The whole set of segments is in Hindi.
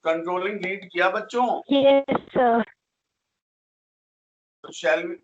कंट्रोलिंग रीड किया बच्चों? Yes, sir. तो shall we?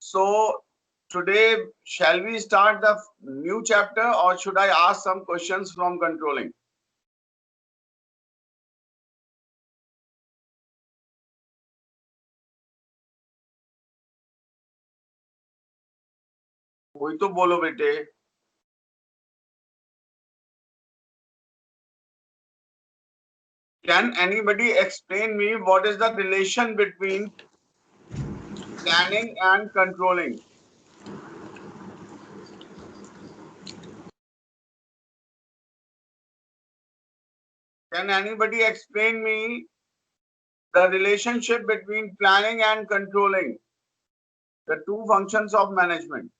So today, shall we start the new chapter or should I ask some questions from controlling? कोई तो बोलो बेटे। Can anybody explain me what is the relation between planning and controlling? Can anybody explain me the relationship between planning and controlling, the two functions of management?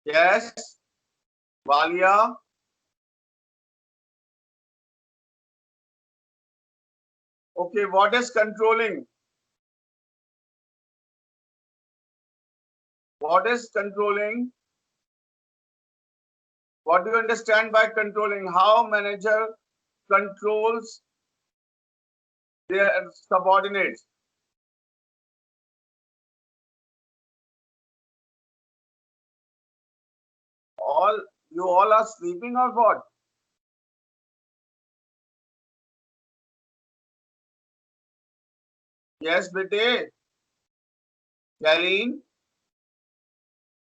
Yes, Valia. Okay, what is controlling? What is controlling? What do you understand by controlling? How manager controls their subordinates? You all are sleeping or what? Yes, bete. Kaleen.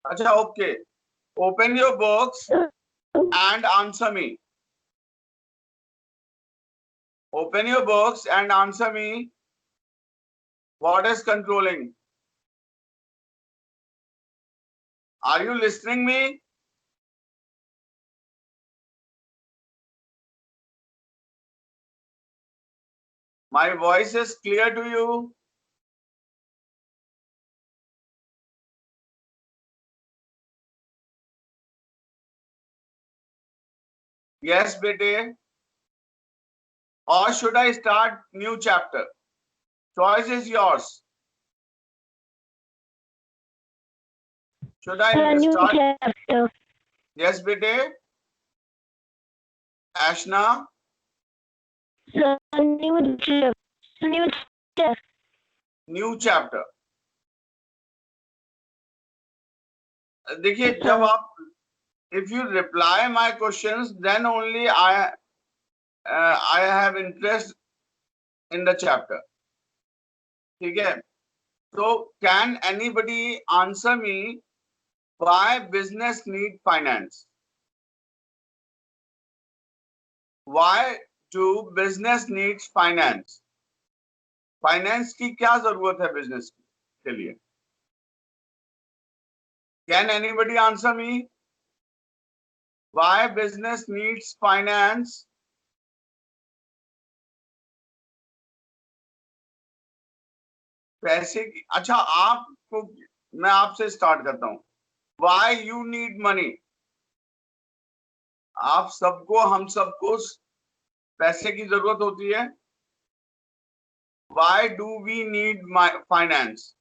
Acha, okay. Open your books and answer me. Open your books and answer me. What is controlling? Are you listening me? My voice is clear to you? Yes, bete. Or should I start new chapter? Choice is yours. Should I New start? chapter. Yes, bete. Ashna. Sir, new chapter. New chapter. New chapter. देखिए जब आप if you reply my questions then only I have interest in the chapter. ठीक है? So can anybody answer me why business need finance? Why do business needs finance? Finance की क्या जरूरत है business के लिए? Can anybody answer me why business needs finance? पैसे की अच्छा आपको मैं आपसे स्टार्ट करता हूं Why you need money? आप सबको हम सबको पैसे की जरूरत होती है Why do we need finance?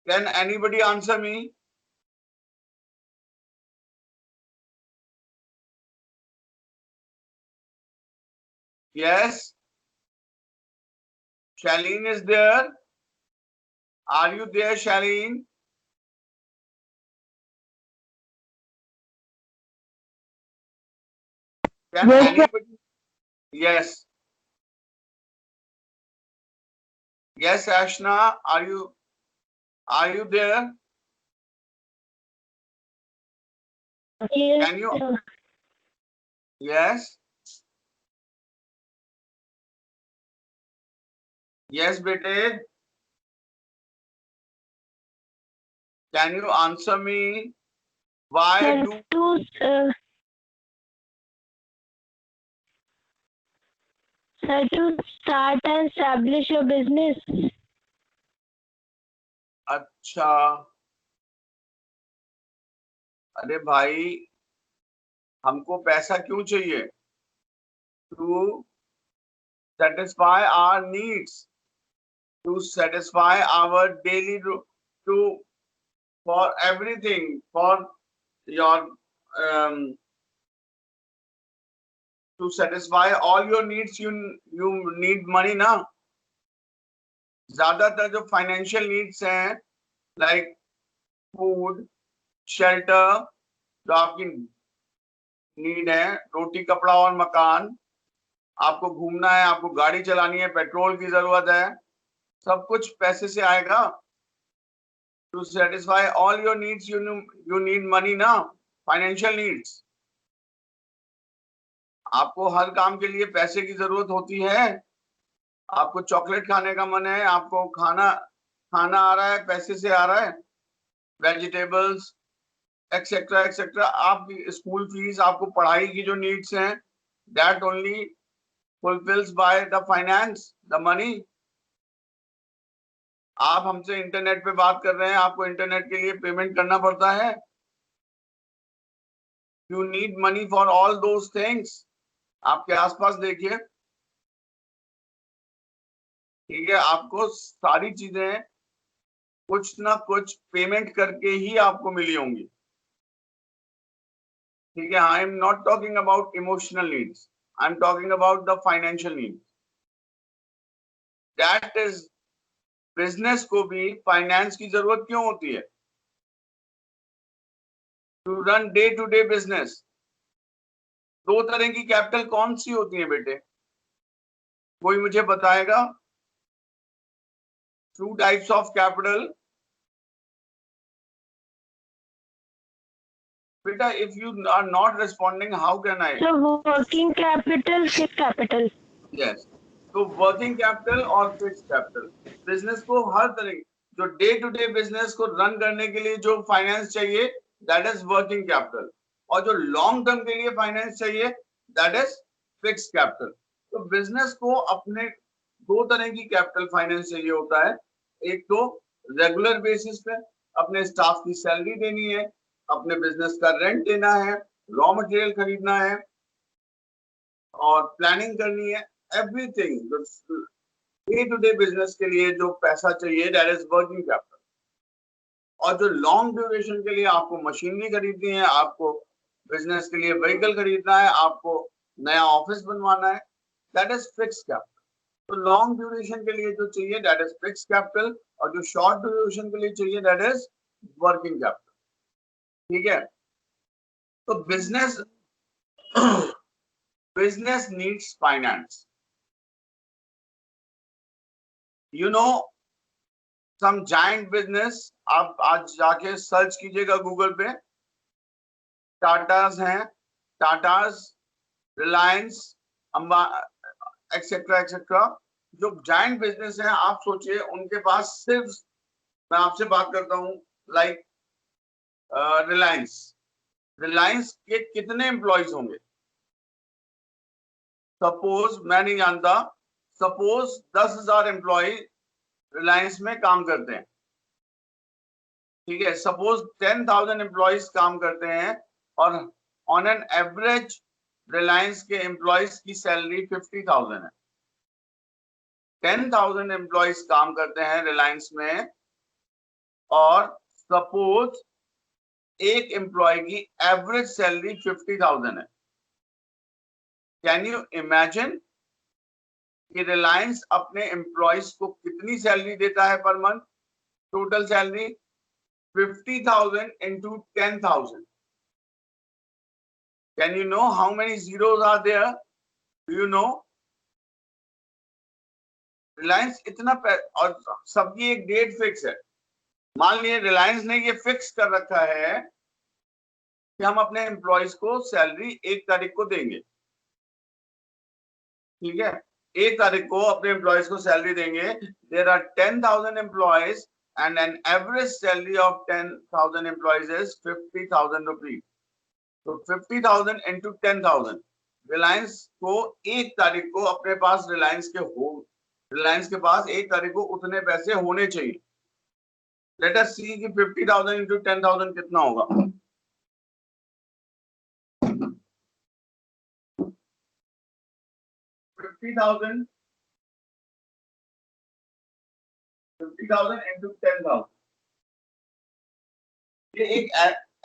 Can anybody answer me? Yes. Shaleen is there. Are you there, Shaleen? Can Yes, anybody? Yes. Yes, Ashna, are you there? yes, Can you? sir. Yes. Yes, bete. Can you answer me? Why Sir, do to start and establish your business. अच्छा अरे भाई हमको पैसा क्यों चाहिए to satisfy our needs, to satisfy our daily to for everything, for your to satisfy all your needs. You need money ना. ज्यादातर जो फाइनेंशियल नीड्स हैं लाइक फूड, शेल्टर, जो आपकी नीड है, रोटी, कपड़ा और मकान, आपको घूमना है, आपको गाड़ी चलानी है, पेट्रोल की जरूरत है, सब कुछ पैसे से आएगा. To satisfy all your needs you need money ना. Financial needs. आपको हर काम के लिए पैसे की जरूरत होती है. आपको चॉकलेट खाने का मन है, आपको खाना आ रहा है, पैसे से आ रहा है. Vegetables etcetera etcetera. आपकी स्कूल फीस, आपको पढ़ाई की जो नीड्स हैं, that only fulfils by the finance, the money. आप हमसे इंटरनेट पे बात कर रहे हैं, आपको इंटरनेट के लिए पेमेंट करना पड़ता है. You need money for all those things. आपके आसपास देखिए, ठीक है, आपको सारी चीजें कुछ ना कुछ पेमेंट करके ही आपको मिली होंगी. ठीक है. I am not talking about emotional needs, I am talking about the financial needs. That is, business को भी फाइनेंस की जरूरत क्यों होती है? To run day to day business. दो तरह की कैपिटल कौन सी होती है बेटे? कोई मुझे बताएगा? Two types of capital. बेटा, if you are not responding, how can I? So working capital, fixed capital. Yes. तो वर्किंग कैपिटल और फिक्स कैपिटल. बिजनेस को हर तरह, जो डे टू डे बिजनेस को रन करने के लिए जो फाइनेंस चाहिए, दैट इज वर्किंग कैपिटल. और जो लॉन्ग टर्म के लिए फाइनेंस चाहिए, दैट इज फिक्स कैपिटल. तो बिजनेस को अपने दो तरह की कैपिटल फाइनेंस चाहिए होता है. एक तो रेगुलर बेसिस पे अपने स्टाफ की सैलरी देनी है, अपने बिजनेस का रेंट देना है, रॉ मटेरियल खरीदना है और प्लानिंग करनी है. Everything day to day business के लिए जो पैसा चाहिए, दैट इज वर्किंग कैपिटल. और जो लॉन्ग ड्यूरेशन के लिए आपको मशीनरी खरीदनी है, आपको बिजनेस के लिए व्हीकल खरीदना है, आपको नया ऑफिस बनवाना है, दैट इज फिक्स कैपिटल. तो लॉन्ग ड्यूरेशन के लिए जो चाहिए, दैट इज फिक्स कैपिटल. और जो शॉर्ट ड्यूरेशन के लिए चाहिए, दैट इज वर्किंग कैपिटल. ठीक है. तो business needs finance. You know, some giant business, आप आज जाके सर्च कीजिएगा गूगल पे. टाटास हैं, टाटास, रिलायंस, एक्सेट्रा एक्सेट्रा. जो जाइंट बिजनेस हैं, आप सोचिए उनके पास सिर्फ, मैं आपसे बात करता हूँ लाइक रिलायंस के कितने एम्प्लॉयज होंगे? सपोज, मैं नहीं जानता, सपोज 10,000 एम्प्लॉय रिलायंस में काम करते हैं. ठीक है. सपोज 10,000 एम्प्लॉयज काम करते हैं और ऑन एन एवरेज रिलायंस के एम्प्लॉयज की सैलरी 50,000 है. 10,000 एम्प्लॉयज काम करते हैं रिलायंस में और सपोज एक एम्प्लॉय की एवरेज सैलरी 50,000 है. कैन यू इमेजिन कि रिलायंस अपने एम्प्लॉयज को कितनी सैलरी देता है per month? Total salary 50,000 into 10,000. Can you know how many zeros are there? Do you know? Reliance इतना और सबकी एक डेट फिक्स है. मान लिए रिलायंस ने ये फिक्स कर रखा है कि हम अपने एम्प्लॉयज को सैलरी 1 तारीख को देंगे. ठीक है. 1 तारीख को अपने एम्प्लॉयज को सैलरी देंगे. There are 10,000 employees and an average salary of 10,000 employees is 50,000 rupees. So 50,000 into 10,000. Reliance को 1 तारीख को अपने पास रिलायंस के पास 1 तारीख को उतने पैसे होने चाहिए. लेट अस सी कि 50,000 into 10,000 कितना होगा. 50,000 into 10,000। ये एक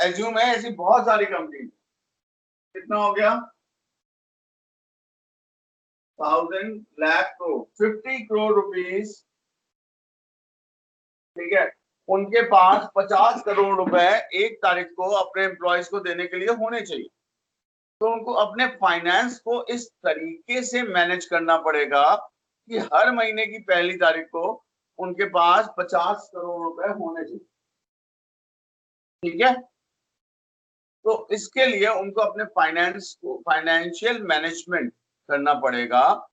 एज्यूम है, ऐसी बहुत सारी कंपनी। कितना हो गया? 1000 लाख करोड़, 50 करोड़ रुपीस। ठीक है, उनके पास 50 करोड़ रुपए एक तारीख को अपने एम्प्लॉयज को देने के लिए होने चाहिए। तो उनको अपने फाइनेंस को इस तरीके से मैनेज करना पड़ेगा कि हर महीने की पहली तारीख को उनके पास 50 करोड़ रुपए होने चाहिए। ठीक है, तो इसके लिए उनको अपने फाइनेंस को, फाइनेंशियल मैनेजमेंट करना पड़ेगा।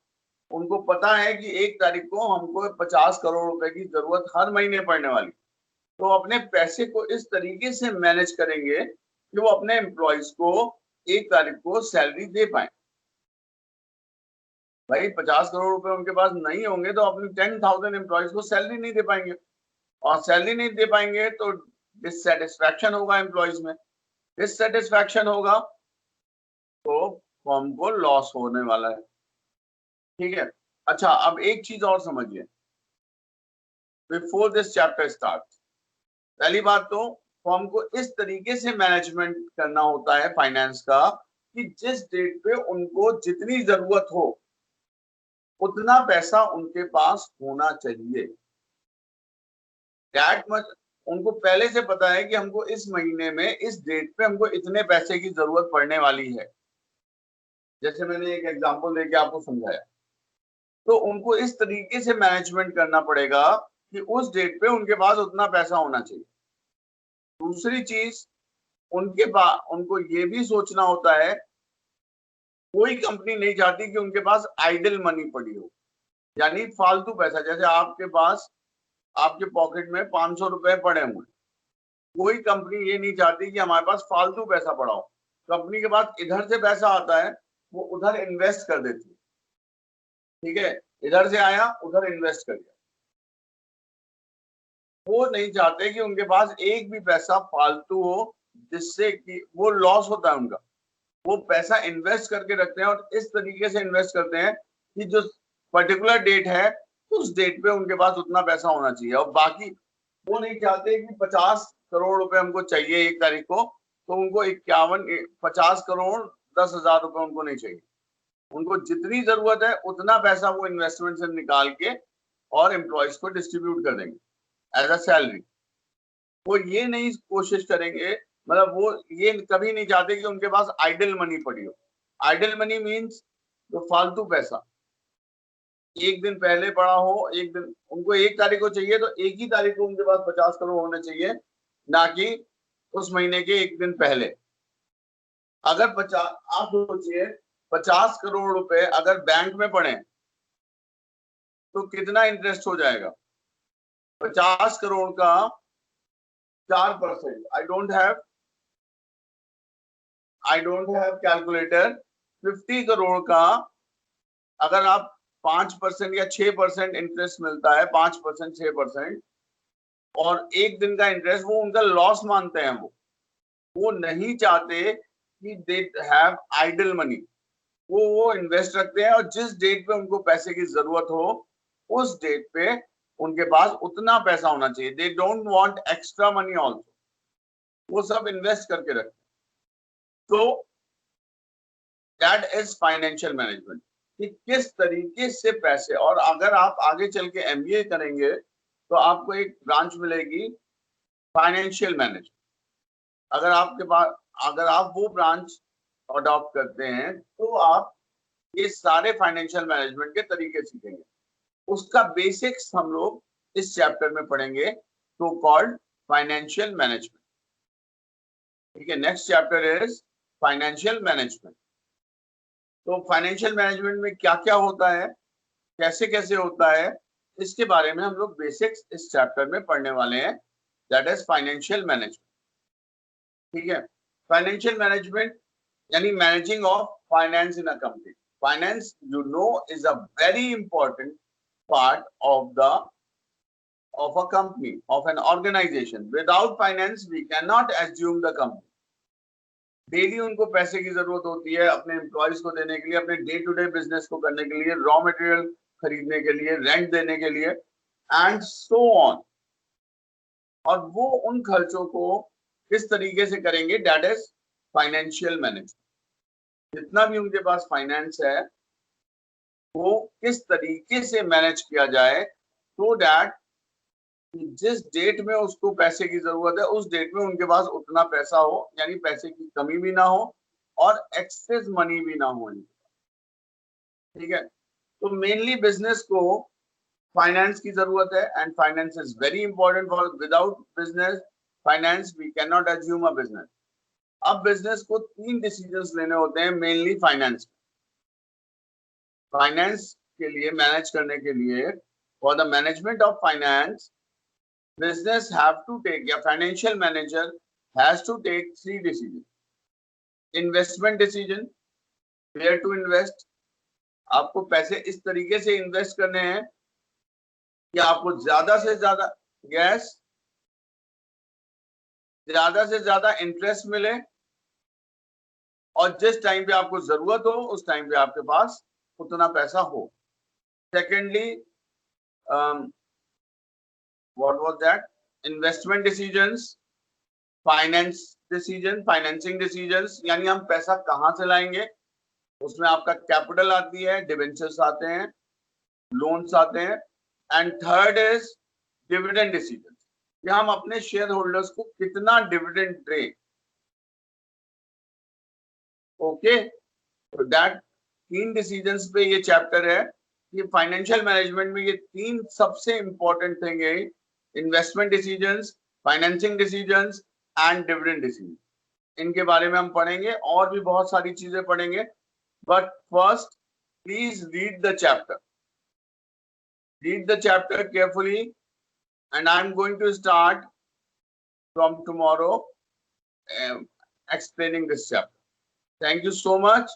उनको पता है कि एक तारीख को हमको 50 करोड़ रुपए की जरूरत हर महीने पड़ने वाली, तो अपने पैसे को इस तरीके से मैनेज करेंगे कि वो अपने एम्प्लॉयज को एक तारीख को सैलरी दे पाए। भाई 50 करोड़ रुपए उनके पास नहीं होंगे तो अपने 10,000 एम्प्लॉयज को सैलरी नहीं दे पाएंगे, और सैलरी नहीं दे पाएंगे तो डिससेटिस्फैक्शन होगा एम्प्लॉयज में। डिससेटिस्फैक्शन होगा तो फर्म को लॉस होने वाला है। ठीक है, अच्छा अब एक चीज और समझिए बिफोर दिस चैप्टर स्टार्ट। पहली बात तो फर्म को इस तरीके से मैनेजमेंट करना होता है फाइनेंस का कि जिस डेट पे उनको जितनी जरूरत हो उतना पैसा उनके पास होना चाहिए। दैट मच उनको पहले से पता है कि हमको इस महीने में इस डेट पे हमको इतने पैसे की जरूरत पड़ने वाली है। जैसे मैंने एक एग्जांपल देके आपको समझाया, तो उनको इस तरीके से मैनेजमेंट करना पड़ेगा कि उस डेट पे उनके पास उतना पैसा होना चाहिए। दूसरी चीज, उनके पास उनको ये भी सोचना होता है, कोई कंपनी नहीं चाहती कि उनके पास आइडल मनी पड़ी हो, यानी फालतू पैसा। जैसे आपके पास आपके पॉकेट में 500 रुपए पड़े हुए, कोई कंपनी ये नहीं चाहती कि हमारे पास फालतू पैसा पड़ा हो। कंपनी के पास इधर से पैसा आता है, वो उधर इन्वेस्ट कर देती है। ठीक है, इधर से आया उधर इन्वेस्ट कर दिया। वो नहीं चाहते कि उनके पास एक भी पैसा फालतू हो जिससे कि वो लॉस होता है उनका। वो पैसा इन्वेस्ट करके रखते हैं और इस तरीके से इन्वेस्ट करते हैं कि जो पर्टिकुलर डेट है उस डेट पे उनके पास उतना पैसा होना चाहिए। और बाकी वो नहीं चाहते कि 50 करोड़ रुपए हमको चाहिए एक तारीख को, तो उनको 50 करोड़ 10,000 रुपए उनको नहीं चाहिए। उनको जितनी जरूरत है उतना पैसा वो इन्वेस्टमेंट से निकाल के और एम्प्लॉयज को डिस्ट्रीब्यूट कर देंगे एज अ सैलरी। वो ये नहीं कोशिश करेंगे, मतलब वो ये कभी नहीं चाहते कि उनके पास आइडल मनी पड़ी हो। आइडल मनी मींस जो फालतू पैसा एक दिन पहले पड़ा हो, एक दिन उनको एक तारीख को चाहिए तो एक ही तारीख को उनके पास 50 करोड़ होने चाहिए, ना कि उस महीने के एक दिन पहले। अगर 50, आप सोचिए 50 करोड़ रुपए अगर बैंक में पड़े तो कितना इंटरेस्ट हो जाएगा? 50 करोड़ का 4%। I don't have calculator. 50 crore का अगर आप 5% या 6% इंटरेस्ट मिलता है, 5% 6%, और एक दिन का इंटरेस्ट, वो उनका लॉस मानते हैं। वो नहीं चाहते कि दे हैव आइडल मनी। वो इन्वेस्ट रखते हैं और जिस डेट पे उनको पैसे की जरूरत हो उस डेट पे उनके पास उतना पैसा होना चाहिए। They don't want extra money also, वो सब इन्वेस्ट करके रखते हैं। तो दैट इज फाइनेंशियल मैनेजमेंट, कि किस तरीके से पैसे। और अगर आप आगे चल के एमबीए करेंगे तो आपको एक ब्रांच मिलेगी फाइनेंशियल मैनेजमेंट। अगर आप वो ब्रांच अडॉप्ट करते हैं तो आप ये सारे फाइनेंशियल मैनेजमेंट के तरीके सीखेंगे। उसका बेसिक्स हम लोग इस चैप्टर में पढ़ेंगे, तो कॉल्ड फाइनेंशियल मैनेजमेंट। ठीक है, next chapter is financial management. तो फाइनेंशियल मैनेजमेंट में क्या क्या होता है, कैसे कैसे होता है, इसके बारे में हम लोग बेसिक्स इस चैप्टर में पढ़ने वाले हैं। That is financial management. ठीक है, फाइनेंशियल मैनेजमेंट यानी managing of finance in a company. Finance you know is a very important part of a company, of an organization. Without finance we cannot assume the company. Daily उनको पैसे की जरूरत होती है अपने एम्प्लॉयज को देने के लिए, अपने डे टू डे बिजनेस को करने के लिए, रॉ मटेरियल खरीदने के लिए, रेंट देने के लिए एंड सो ऑन। और वो उन खर्चों को किस तरीके से करेंगे, दैट इज फाइनेंशियल मैनेजमेंट। जितना भी उनके पास फाइनेंस है वो किस तरीके से मैनेज किया जाए सो दैट जिस डेट में उसको पैसे की जरूरत है उस डेट में उनके पास उतना पैसा हो, यानी पैसे की कमी भी ना हो और एक्सेस मनी भी ना हो। ठीक है, तो मेनली बिजनेस को फाइनेंस की जरूरत है and finance is very important for, without business finance we can not assume a business. अब बिजनेस को 3 डिसीजंस लेने होते हैं मेनली फाइनेंस। फाइनेंस के लिए, मैनेज करने के लिए, for the management of finance business have to take, या financial manager has to take 3 decisions. Investment decision, where to invest, आपको पैसे इस तरीके से इन्वेस्ट करने हैं कि आपको ज्यादा से ज्यादा इंटरेस्ट मिले और जिस टाइम पे आपको जरूरत हो उस टाइम पे आपके पास उतना पैसा हो। Secondly, what was that? Investment decisions, finance decision, financing decisions, यानी हम पैसा कहां से लाएंगे, उसमें आपका कैपिटल आती है, डिबेंचर्स आते हैं, लोन्स आते हैं। And third is dividend decision, कि हम अपने शेयर होल्डर्स को कितना डिविडेंड दें। ओके, तो दैट 3 डिसीजंस पे ये चैप्टर है कि फाइनेंशियल मैनेजमेंट में ये 3 सबसे इंपॉर्टेंट थिंग है, investment decisions, financing decisions and dividend decision. इनके बारे में हम पढ़ेंगे और भी बहुत सारी चीजें पढ़ेंगे, but first please read the chapter, read the chapter carefully, and I am going to start from tomorrow explaining this chapter. Thank you so much.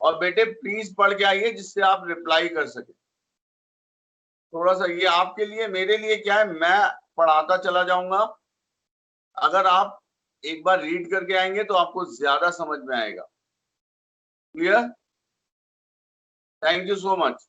और बेटे प्लीज पढ़ के आइए जिससे आप रिप्लाई कर सके। थोड़ा सा ये आपके लिए, मेरे लिए क्या है, मैं पढ़ाता चला जाऊंगा, अगर आप एक बार रीड करके आएंगे तो आपको ज्यादा समझ में आएगा। Clear? Thank you so much.